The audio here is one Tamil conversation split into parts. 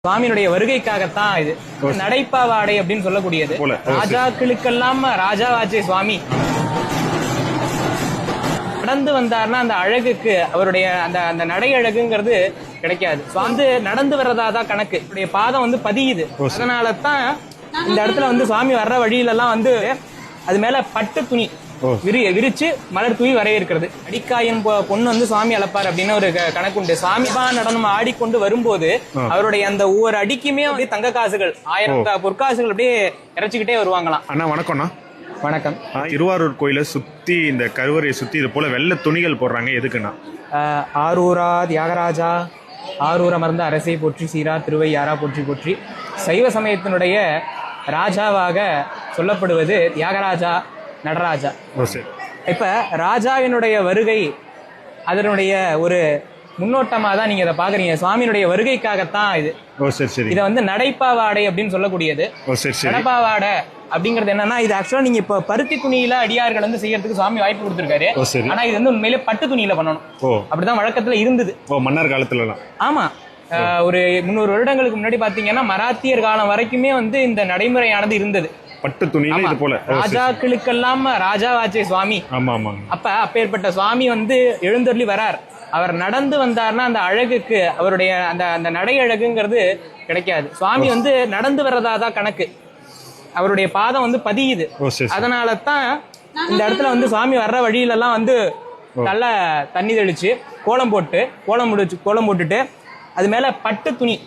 சுவாமியினுடைய வருகைக்காகத்தான் இது நடைப்பாவாடை அப்படின்னு சொல்லக்கூடியது. ராஜாக்களுக்கெல்லாம் ராஜாவாச்சே சுவாமி நடந்து வந்தார்னா அந்த அழகுக்கு அவருடைய அந்த அந்த நடை அழகுங்கிறது கிடைக்காது. வந்து நடந்து வர்றதாதான் கணக்கு. அவருடைய பாதம் வந்து பதியுது. அதனாலதான் இந்த இடத்துல வந்து சுவாமி வர்ற வழியில எல்லாம் வந்து அது மேல பட்டு துணி விரிச்சு மலர் தூவி வரவேற்கிறது. அடிக்காயின் பொண்ணு வந்து சுவாமி அழைப்பார் அப்படின்னு ஒரு கணக்கு உண்டு. சுவாமி நடனம் ஆடிக்கொண்டு வரும்போது அவருடைய அந்த ஒவ்வொரு அடிக்குமே அப்படியே தங்க காசுகள் 1000 பொற்காசுகள் அப்படியே இறைச்சிக்கிட்டே வருவாங்களாம். அண்ணா வணக்கம்ண்ணா. வணக்கம். திருவாரூர் கோயிலை சுத்தி இந்த கருவறையை சுத்தி இது போல வெள்ளை துணிகள் போடுறாங்க, எதுக்குண்ணா? ஆரூரா தியாகராஜா ஆரூர் அமர்ந்த அரசை போற்றி சீரா திருவையாரா போற்றி போற்றி. சைவ சமயத்தினுடைய ராஜாவாக சொல்லப்படுவது தியாகராஜா நடராஜா. இப்ப ராஜாவினுடைய வருகை அதனுடைய ஒரு முன்னோட்டமா தான் நீங்க இதை பாக்குறீங்க. சுவாமியினுடைய வருகைக்காகத்தான் இது. இதை வந்து நடைப்பாவாடை அப்படின்னு சொல்லக்கூடியது. நடைப்பாவாடை அப்படிங்கிறது என்னன்னா, இது ஆக்சுவலா நீங்க இப்ப பருத்தி துணியில அடியார்கள் வந்து செய்யறதுக்கு சுவாமி வாய்ப்பு கொடுத்திருக்காரு. ஆனா இது வந்து உண்மையிலே பட்டு துணியில பண்ணணும். அப்படிதான் வழக்கத்துல இருந்தது மன்னர் காலத்துல. ஆமா, ஒரு 300 வருடங்களுக்கு முன்னாடி பாத்தீங்கன்னா மராத்தியர் காலம் வரைக்குமே வந்து இந்த நடைமுறையானது இருந்தது. பட்டு துணியில இது போல ராஜாக்களுக்கெல்லாம் ராஜாவாச்சே சுவாமி. அப்பேற்பட்ட சுவாமி வந்து எழுந்தருளி வரார். அவர் நடந்து வந்தார்னா அந்த அழகுக்கு அவருடைய அந்த அந்த நடை அழகுங்கிறது கிடைக்காது. சுவாமி வந்து நடந்து வர்றதாதான் கணக்கு. அவருடைய பாதம் வந்து பதியுது. அதனாலதான் இந்த இடத்துல வந்து சுவாமி வர்ற வழியில எல்லாம் வந்து நல்லா தண்ணி தெளிச்சு கோலம் போட்டுட்டு அது மேல பட்டு துணி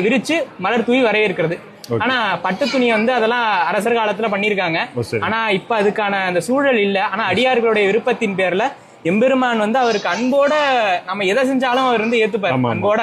விரிச்சு மலர் தூவி வரவேற்கிறது. ஆனா பட்டு துணி வந்து அதெல்லாம் அரசர் காலத்துல பண்ணிருக்காங்க. ஆனா இப்ப அதுக்கான அந்த சூழல் இல்ல. ஆனா அடியார்களுடைய விருப்பத்தின் பேர்ல எம்பெருமான் வந்து அவருக்கு அன்போட நம்ம எதை செஞ்சாலும் அவர் வந்து ஏத்துப்பார் அன்போட.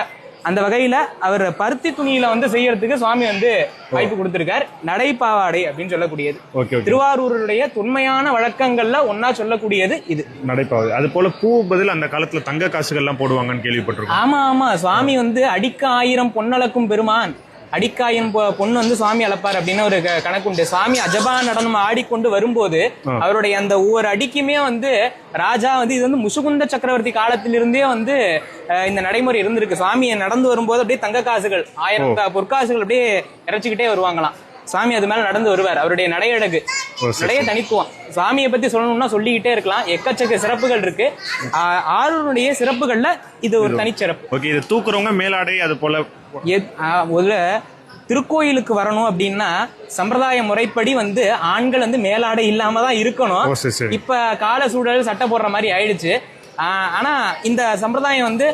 அந்த வகையில அவர் பருத்தி துணியில வந்து செய்யறதுக்கு சுவாமி வந்து வாய்ப்பு கொடுத்திருக்கார். நடைப்பாவாடை அப்படின்னு சொல்லக்கூடியது திருவாரூருடைய தொன்மையான வழக்கங்கள்ல ஒன்னா சொல்லக்கூடியது இது நடைப்பாவாடை. அது போல பூ பதில் அந்த காலத்துல தங்க காசுகள் எல்லாம் போடுவாங்கன்னு கேள்விப்பட்டிருக்கோம். ஆமா, சுவாமி வந்து அடிக்க 1000 பொன்னளக்கும் பெருமான், அடிக்காயின் பொண்ணு வந்து சுவாமி அழைப்பார் அப்படின்னு ஒரு கணக்கு உண்டு. சுவாமி அஜபா நடனம் ஆடிக்கொண்டு வரும்போது அவருடைய அந்த ஒவ்வொரு அடிக்குமே வந்து ராஜா வந்து இது வந்து முசுகுந்த சக்கரவர்த்தி காலத்திலிருந்தே வந்து இந்த நடைமுறை இருந்திருக்கு. சுவாமியை நடந்து வரும்போது அப்படியே தங்க காசுகள் 1000 பொற்காசுகள் அப்படியே இறைச்சிக்கிட்டே வருவாங்களாம். சுவாமி அது மேல நடந்து வருவார். அவருடைய நடையழகு, நடைய தனித்துவம். சுவாமியை பத்தி சொல்லணும்னா சொல்லிக்கிட்டே இருக்கலாம். எக்கச்சக்க சிறப்புகள் இருக்கு. ஆரூருடைய சிறப்புகள்ல இது ஒரு தனிச்சிறப்பு. இது தூக்குறவங்க மேலாடை அது போல முதல்ல திருக்கோயிலுக்கு வரணும் அப்படின்னா சம்பிரதாய முறைப்படி வந்து ஆண்கள் வந்து மேலாடை இல்லாம தான் இருக்கணும். இப்ப கால சூழல் சட்டை போடுற மாதிரி ஆயிடுச்சு. ஆனா இந்த சம்பிரதாயம் வந்து